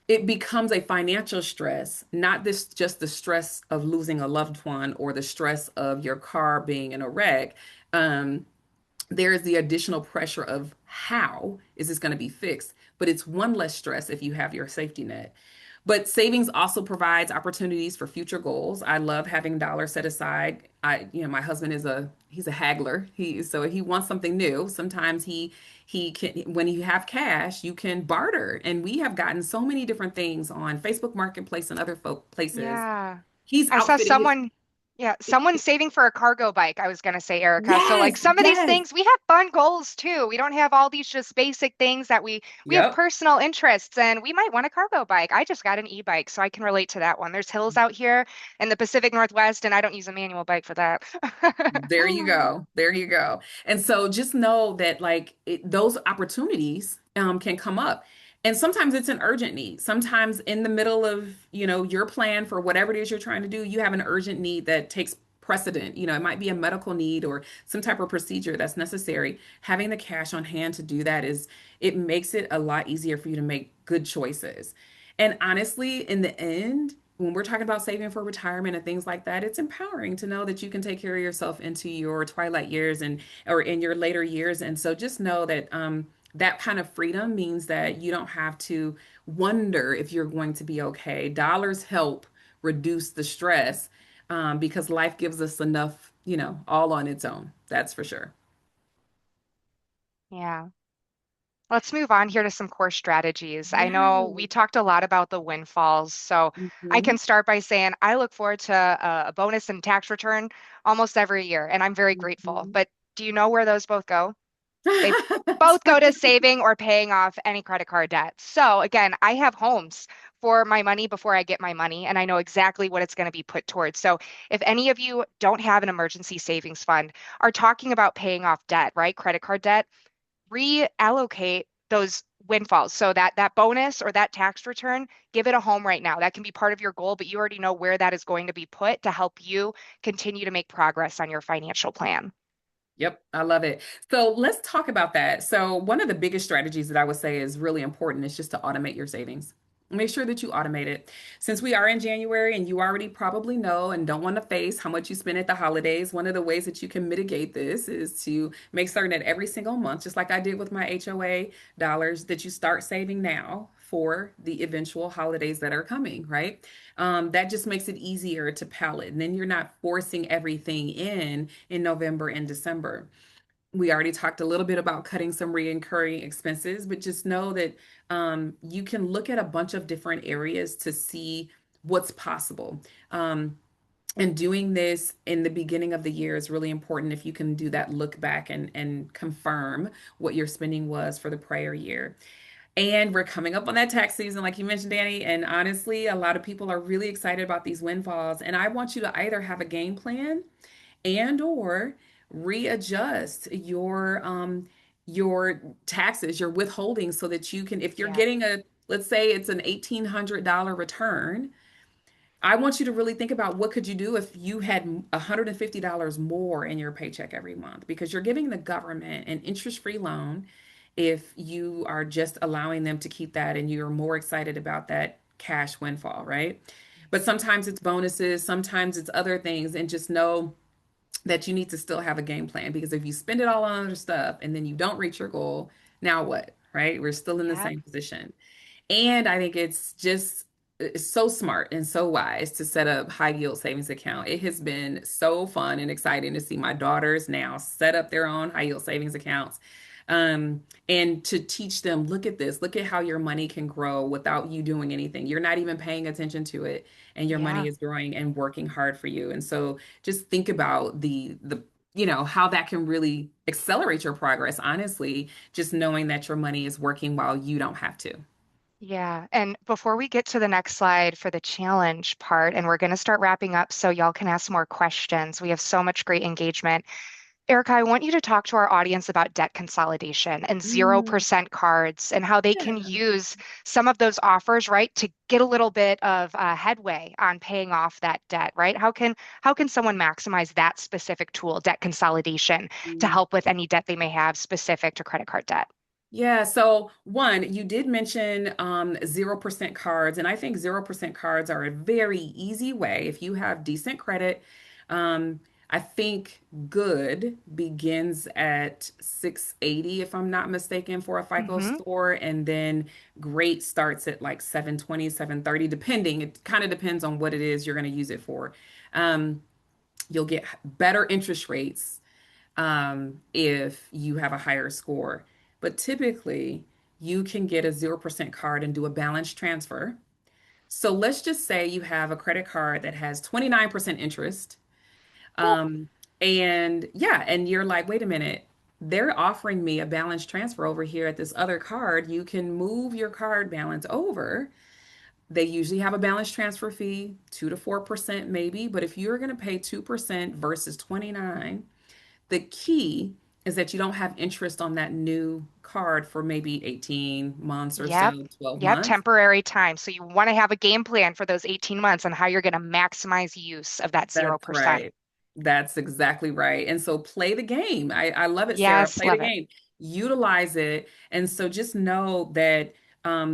it becomes a financial stress, not this just the stress of losing a loved one or the stress of your car being in a wreck. Um, there is the additional pressure of how is this going to be fixed, but it's one less stress if you have your safety net. But savings also provides opportunities for future goals. I love having dollars set aside. My husband he's a haggler. He wants something new. Sometimes he can, when you have cash, you can barter. And we have gotten so many different things on Facebook Marketplace and other folk places. Yeah. He's I saw outfitted his. someone, yeah, someone saving for a cargo bike, I was going to say, Erica. So like Yes, some of these yes. things, we have fun goals too. We don't have all these just basic things that we have Yep. personal interests and we might want a cargo bike. I just got an e-bike, so I can relate to that one. There's hills out here in the Pacific Northwest and I don't use a manual bike for that. There you go. There you go. And so just know that those opportunities can come up. And sometimes it's an urgent need. Sometimes in the middle of, your plan for whatever it is you're trying to do, you have an urgent need that takes precedent. It might be a medical need or some type of procedure that's necessary. Having the cash on hand to do that it makes it a lot easier for you to make good choices. And honestly, in the end, when we're talking about saving for retirement and things like that, it's empowering to know that you can take care of yourself into your twilight years and or in your later years. And so just know that that kind of freedom means that you don't have to wonder if you're going to be okay. Dollars help reduce the stress because life gives us enough, all on its own. That's for sure. Yeah. Let's move on here to some core strategies. I know Yeah. we talked a lot about the windfalls, so I Mhm. can start by saying I look forward to a bonus and tax return almost every year, and I'm very grateful. Mhm. But do you know where those both go? They both go to saving or paying off any credit card debt. So again, I have homes for my money before I get my money, and I know exactly what it's going to be put towards. So if any of you don't have an emergency savings fund, are talking about paying off debt, right? Credit card debt, reallocate those windfalls. So that bonus or that tax return, give it a home right now. That can be part of your goal, but you already know where that is going to be put to help you continue to make progress on your financial plan. Yep, I love it. So let's talk about that. So one of the biggest strategies that I would say is really important is just to automate your savings. Make sure that you automate it. Since we are in January and you already probably know and don't want to face how much you spend at the holidays, one of the ways that you can mitigate this is to make certain that every single month, just like I did with my HOA dollars, that you start saving now for the eventual holidays that are coming, right? That just makes it easier to palette. And then you're not forcing everything in November and December. We already talked a little bit about cutting some recurring expenses, but just know that you can look at a bunch of different areas to see what's possible. And doing this in the beginning of the year is really important if you can do that look back and confirm what your spending was for the prior year. And we're coming up on that tax season, like you mentioned, Dani. And honestly, a lot of people are really excited about these windfalls. And I want you to either have a game plan and or readjust your taxes, your withholding so that you can, if you're Yeah. getting let's say it's an $1,800 return, I want you to really think about what could you do if you had $150 more in your paycheck every month because you're giving the government an interest-free loan if you are just allowing them to keep that and you're more excited about that cash windfall, right? But sometimes it's bonuses, sometimes it's other things, and just know that you need to still have a game plan because if you spend it all on other stuff and then you don't reach your goal, now what, right? We're still in the Yep. same position. And I think it's just it's so smart and so wise to set up high yield savings account. It has been so fun and exciting to see my daughters now set up their own high yield savings accounts. And to teach them, look at this, look at how your money can grow without you doing anything. You're not even paying attention to it, and your money Yeah. is growing and working hard for you. And so just think about the how that can really accelerate your progress, honestly, just knowing that your money is working while you don't have to. Yeah. And before we get to the next slide for the challenge part, and we're going to start wrapping up so y'all can ask more questions. We have so much great engagement. Ericka, I want you to talk to our audience about debt consolidation and Mm, 0% cards and how they can yeah. use some of those offers, right, to get a little bit of headway on paying off that debt, right? How can someone maximize that specific tool, debt consolidation, to help with any debt they may have specific to credit card debt? Yeah, so one, you did mention 0% cards, and I think 0% cards are a very easy way if you have decent credit. Um, I think good begins at 680, if I'm not mistaken, for a FICO Hmm. score, and then great starts at like 720, 730, depending. It kind of depends on what it is you're going to use it for. Um, you'll get better interest rates if you have a higher score. But typically, you can get a 0% card and do a balance transfer. So let's just say you have a credit card that has 29% interest. Cool. Um, and yeah, and you're like, wait a minute, they're offering me a balance transfer over here at this other card. You can move your card balance over. They usually have a balance transfer fee, 2 to 4% maybe, but if you're going to pay 2% versus 29, the key is that you don't have interest on that new card for maybe 18 months or Yep. so, 12 Yep. months. Temporary time. So you want to have a game plan for those 18 months on how you're going to maximize use of that That's 0%. right. That's exactly right. And so play the game. I love it, Sarah. Yes, Play the love it. game. Utilize it. And so just know that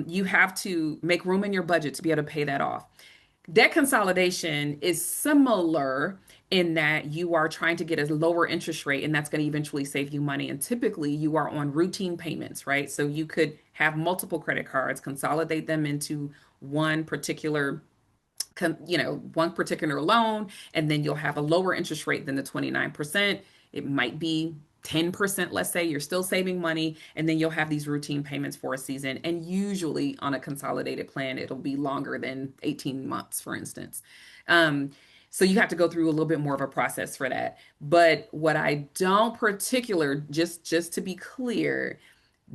you have to make room in your budget to be able to pay that off. Debt consolidation is similar in that you are trying to get a lower interest rate, and that's going to eventually save you money. And typically, you are on routine payments, right? So you could have multiple credit cards, consolidate them into one particular one particular loan, and then you'll have a lower interest rate than the 29%. It might be 10%, let's say you're still saving money, and then you'll have these routine payments for a season. And usually on a consolidated plan, it'll be longer than 18 months, for instance. Um, so you have to go through a little bit more of a process for that. But what I don't particular, just to be clear,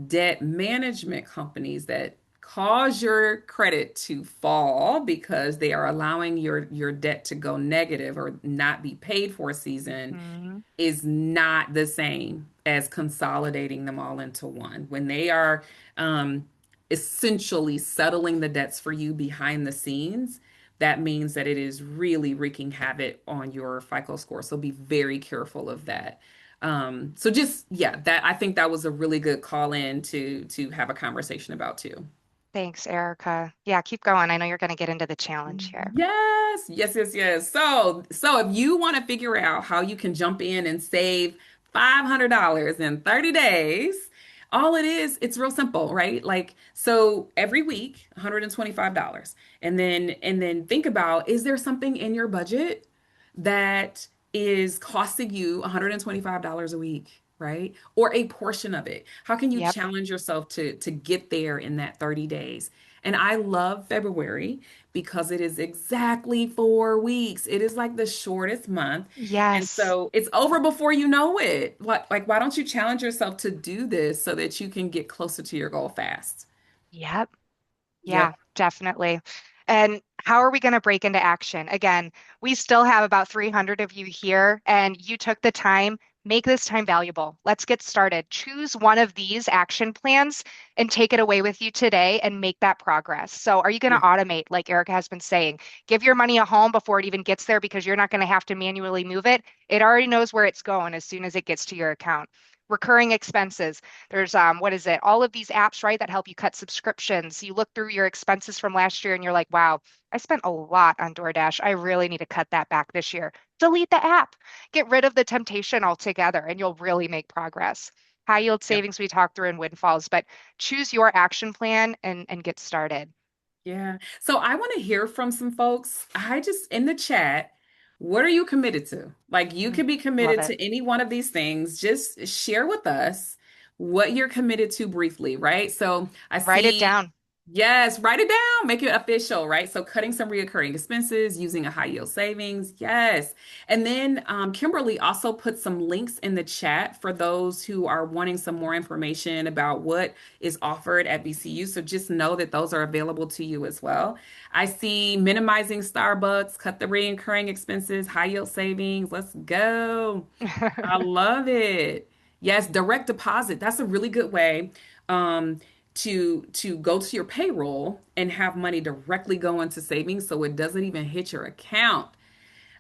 debt management companies that cause your credit to fall because they are allowing your debt to go negative or not be paid for a season Mhm. is not the same as consolidating them all into one. When they are essentially settling the debts for you behind the scenes, that means that it is really wreaking havoc on your FICO score. So be very careful of that. So just yeah, that I think that was a really good call in to have a conversation about too. Thanks, Erica. Yeah, keep going. I know you're going to get into the challenge here. Yes, yes, yes, yes. So if you want to figure out how you can jump in and save $500 in 30 days, all it is, it's real simple, right? Like, so every week, $125. And then think about, is there something in your budget that is costing you $125 a week, right? Or a portion of it. How can you Yep. challenge yourself to get there in that 30 days? And I love February because it is exactly 4 weeks. It is like the shortest month. And Yes. so it's over before you know it. Like, why don't you challenge yourself to do this so that you can get closer to your goal fast? Yep. Yeah, Yep. definitely. And how are we going to break into action? Again, we still have about 300 of you here, and you took the time. Make this time valuable. Let's get started. Choose one of these action plans and take it away with you today and make that progress. So, are you going to Yeah. automate, like Erica has been saying? Give your money a home before it even gets there because you're not going to have to manually move it. It already knows where it's going as soon as it gets to your account. Recurring expenses. There's what is it? All of these apps, right, that help you cut subscriptions. You look through your expenses from last year and you're like, wow, I spent a lot on DoorDash. I really need to cut that back this year. Delete the app. Get rid of the temptation altogether and you'll really make progress. High yield Yep. savings we talked through in windfalls, but choose your action plan and get started. Yeah. So I want to hear from some folks. I just in the chat, what are you committed to? Like you Mm, could be love committed it. to any one of these things. Just share with us what you're committed to briefly, right? So I Write it see, down. yes, write it down, make it official, right? So cutting some reoccurring expenses, using a high yield savings, yes. And then Kimberly also put some links in the chat for those who are wanting some more information about what is offered at BCU. So just know that those are available to you as well. I see minimizing Starbucks, cut the recurring expenses, high yield savings. Let's go. I love it. Yes, direct deposit. That's a really good way to go to your payroll and have money directly go into savings so it doesn't even hit your account.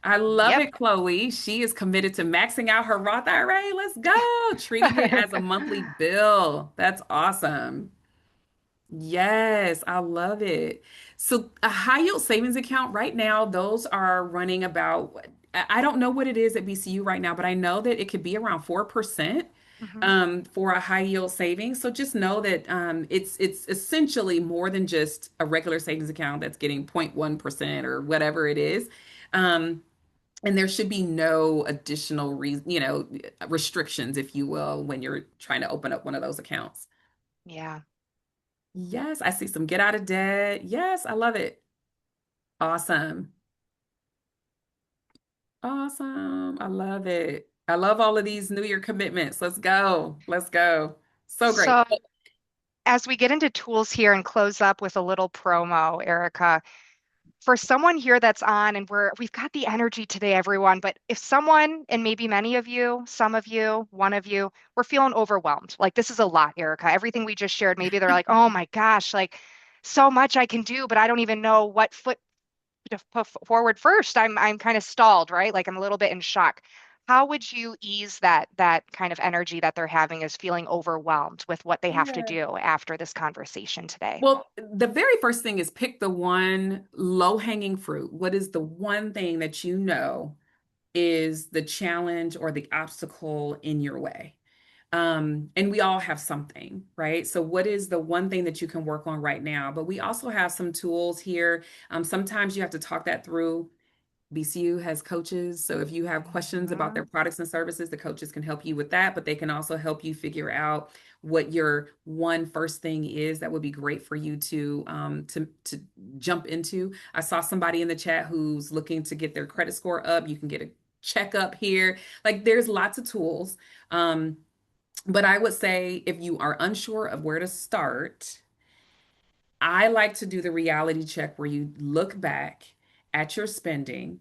I love Yep. it, Chloe. She is committed to maxing out her Roth IRA. Let's go. Treating it as a monthly bill. That's awesome. Yes, I love it. So a high yield savings account right now, those are running about, I don't know what it is at BCU right now, but I know that it could be around 4% Mhm. for a high yield savings. So just know that it's essentially more than just a regular savings account that's getting 0.1% or whatever it is. Um, and there should be no additional restrictions, if you will, when you're trying to open up one of those accounts. Yeah. Yes, I see some get out of debt. Yes, I love it. Awesome. Awesome. I love it. I love all of these New Year commitments. Let's go. Let's go. So great. So as we get into tools here and close up with a little promo, Erica, for someone here that's on and we've got the energy today, everyone, but if someone, and maybe many of you, some of you, one of you, we're feeling overwhelmed. Like this is a lot, Erica. Everything we just shared, maybe they're like, oh my gosh, like so much I can do, but I don't even know what foot to put forward first. I'm kind of stalled, right? Like I'm a little bit in shock. How would you ease that kind of energy that they're having is feeling overwhelmed with what they have to Yeah. do after this conversation today? Well, the very first thing is pick the one low-hanging fruit. What is the one thing that you know is the challenge or the obstacle in your way? And we all have something, right? So, what is the one thing that you can work on right now? But we also have some tools here. Sometimes you have to talk that through. BCU has coaches. So, if you have questions about Mhm. their products and services, the coaches can help you with that, but they can also help you figure out what your one first thing is that would be great for you to jump into. I saw somebody in the chat who's looking to get their credit score up. You can get a checkup here. Like, there's lots of tools. Um, but I would say if you are unsure of where to start, I like to do the reality check where you look back at your spending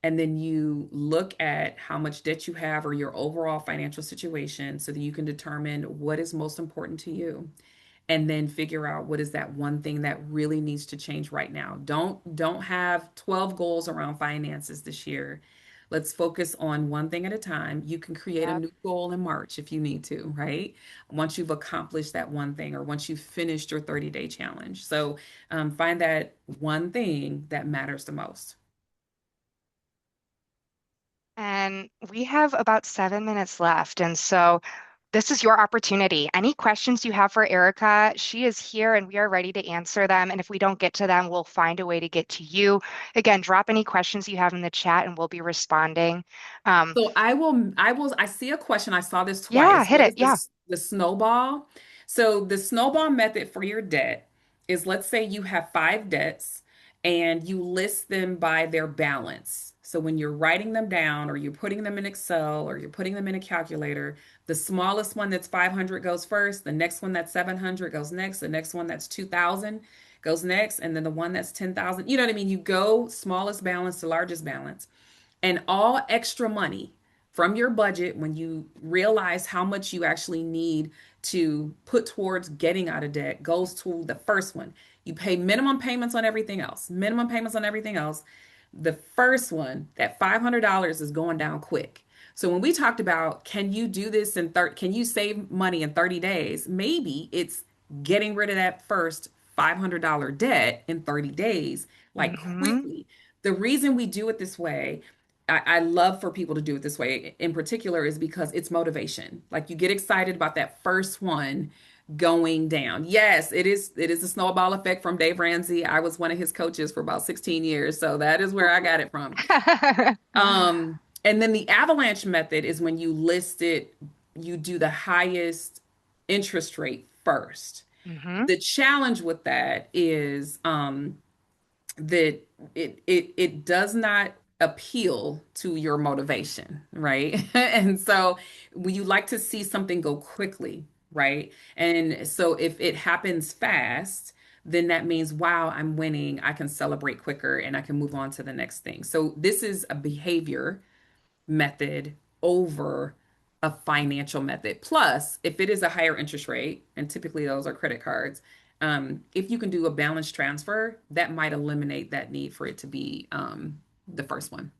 and then you look at how much debt you have or your overall financial situation so that you can determine what is most important to you and then figure out what is that one thing that really needs to change right now. Don't have 12 goals around finances this year. Let's focus on one thing at a time. You can create a Yep. new goal in March if you need to, right? Once you've accomplished that one thing or once you've finished your 30-day challenge. So find that one thing that matters the most. And we have about 7 minutes left. And so this is your opportunity. Any questions you have for Erica, she is here and we are ready to answer them. And if we don't get to them, we'll find a way to get to you. Again, drop any questions you have in the chat and we'll be responding. Um, So I see a question. I saw this yeah, twice. hit What it. is Yeah. this, the snowball? So the snowball method for your debt is, let's say you have five debts and you list them by their balance. So when you're writing them down or you're putting them in Excel or you're putting them in a calculator, the smallest one that's 500 goes first, the next one that's 700 goes next, the next one that's 2000 goes next, and then the one that's 10,000. You know what I mean? You go smallest balance to largest balance. And all extra money from your budget, when you realize how much you actually need to put towards getting out of debt, goes to the first one. You pay minimum payments on everything else, minimum payments on everything else. The first one, that $500 is going down quick. So when we talked about, can you do this in 30, can you save money in 30 days? Maybe it's getting rid of that first $500 debt in 30 days, like Hmm. quickly. The reason we do it this way, I love for people to do it this way in particular, is because it's motivation. Like you get excited about that first one going down. Yes, it is a snowball effect from Dave Ramsey. I was one of his coaches for about 16 years, so that is where I got it from. And then the avalanche method is when you list it, you do the highest interest rate first. Hmm. The challenge with that is that it does not appeal to your motivation, right? And so when you like to see something go quickly, right? And so if it happens fast, then that means, wow, I'm winning. I can celebrate quicker and I can move on to the next thing. So this is a behavior method over a financial method. Plus, if it is a higher interest rate, and typically those are credit cards, if you can do a balance transfer, that might eliminate that need for it to be the first one.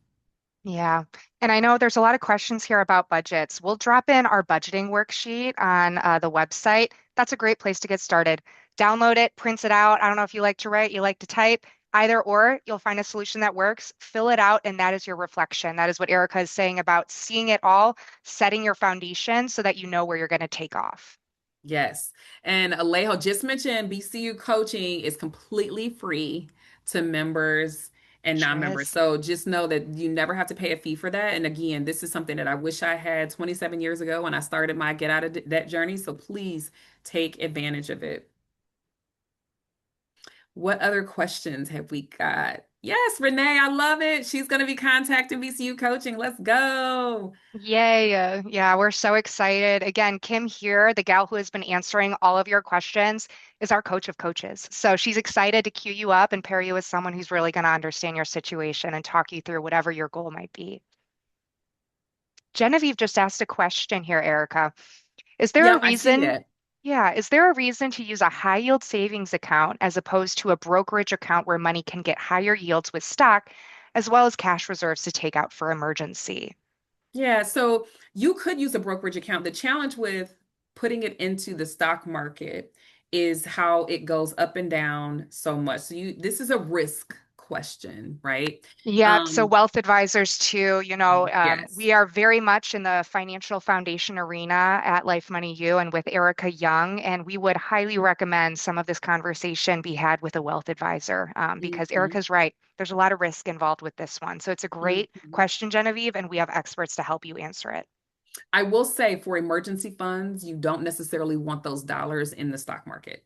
Yeah. And I know there's a lot of questions here about budgets. We'll drop in our budgeting worksheet on the website. That's a great place to get started. Download it, print it out. I don't know if you like to write, you like to type, either or, you'll find a solution that works. Fill it out, and that is your reflection. That is what Ericka is saying about seeing it all, setting your foundation so that you know where you're going to take off. Yes. And Alejo just mentioned BCU coaching is completely free to members and Sure non-members. is. So just know that you never have to pay a fee for that. And again, this is something that I wish I had 27 years ago when I started my get out of that journey. So please take advantage of it. What other questions have we got? Yes, Renee, I love it. She's going to be contacting BCU coaching. Let's go. Yay. Yeah, we're so excited. Again, Kim here, the gal who has been answering all of your questions, is our coach of coaches. So she's excited to queue you up and pair you with someone who's really going to understand your situation and talk you through whatever your goal might be. Genevieve just asked a question here, Erica. Is there a Yep, I see reason? that. Yeah, is there a reason to use a high yield savings account as opposed to a brokerage account where money can get higher yields with stock, as well as cash reserves to take out for emergency? Yeah, so you could use a brokerage account. The challenge with putting it into the stock market is how it goes up and down so much. So this is a risk question, right? Yep. So Um, wealth advisors too, yes. we are very much in the financial foundation arena at Life Money U and with Ericka Young, and we would highly recommend some of this conversation be had with a wealth advisor because Mhm, Erica's right. There's a lot of risk involved with this one. So it's a great mhm. question, Genevieve, and we have experts to help you answer it. I will say for emergency funds, you don't necessarily want those dollars in the stock market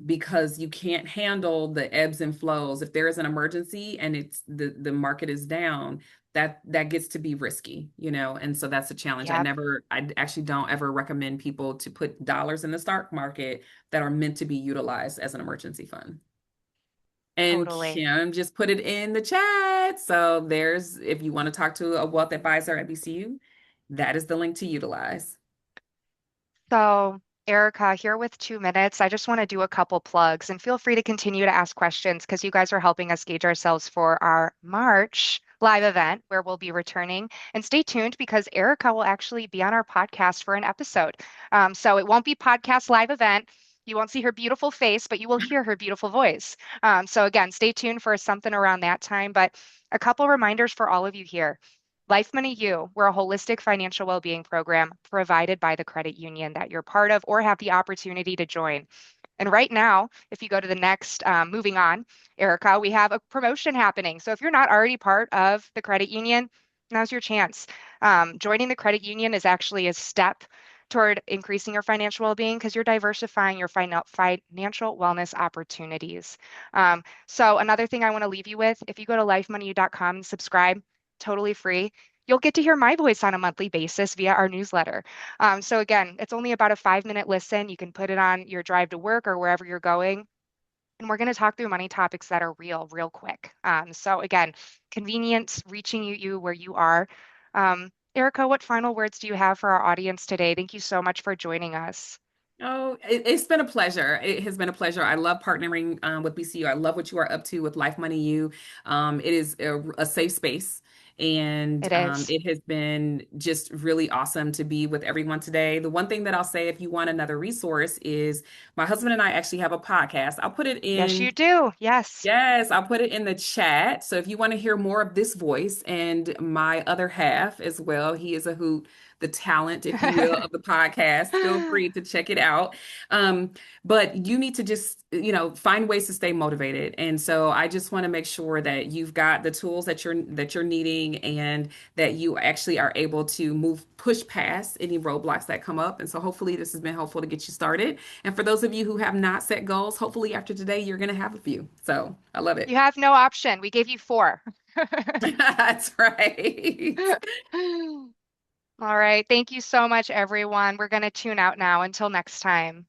because you can't handle the ebbs and flows. If there is an emergency and it's the market is down, that gets to be risky, and so that's a challenge. Yep, I actually don't ever recommend people to put dollars in the stock market that are meant to be utilized as an emergency fund. And totally. Kim just put it in the chat. So if you want to talk to a wealth advisor at BCU, that is the link to utilize. So, Erica, here with 2 minutes, I just want to do a couple plugs and feel free to continue to ask questions because you guys are helping us gauge ourselves for our March live event where we'll be returning. And stay tuned because Erica will actually be on our podcast for an episode. So it won't be podcast live event. You won't see her beautiful face, but you will hear her beautiful voice. So again, stay tuned for something around that time. But a couple reminders for all of you here. Life Money U, we're a holistic financial well-being program provided by the credit union that you're part of or have the opportunity to join. And right now, if you go to the next, moving on, Erica, we have a promotion happening. So if you're not already part of the credit union, now's your chance. Joining the credit union is actually a step toward increasing your financial well-being because you're diversifying your financial wellness opportunities. So another thing I want to leave you with, if you go to lifemoneyu.com and subscribe, totally free. You'll get to hear my voice on a monthly basis via our newsletter. So again, it's only about a 5 minute listen. You can put it on your drive to work or wherever you're going. And we're going to talk through money topics that are real quick. So again, convenience, reaching you where you are. Erica, what final words do you have for our audience today? Thank you so much for joining us. Oh, it's been a pleasure. It has been a pleasure. I love partnering with BCU. I love what you are up to with Life Money U. It is a safe space, and It is. it has been just really awesome to be with everyone today. The one thing that I'll say, if you want another resource, is my husband and I actually have a podcast. I'll put it Yes, you in. do. Yes. Yes, I'll put it in the chat. So if you want to hear more of this voice and my other half as well, he is a hoot. the talent, if you will, of the podcast. Feel free to check it out. Um, but you need to just, find ways to stay motivated. And so I just want to make sure that you've got the tools that you're needing and that you actually are able to push past any roadblocks that come up. And so hopefully this has been helpful to get you started. And for those of you who have not set goals, hopefully after today you're going to have a few. So I love You it. have no option. We gave you four. That's right. All right. Thank you so much, everyone. We're going to tune out now. Until next time.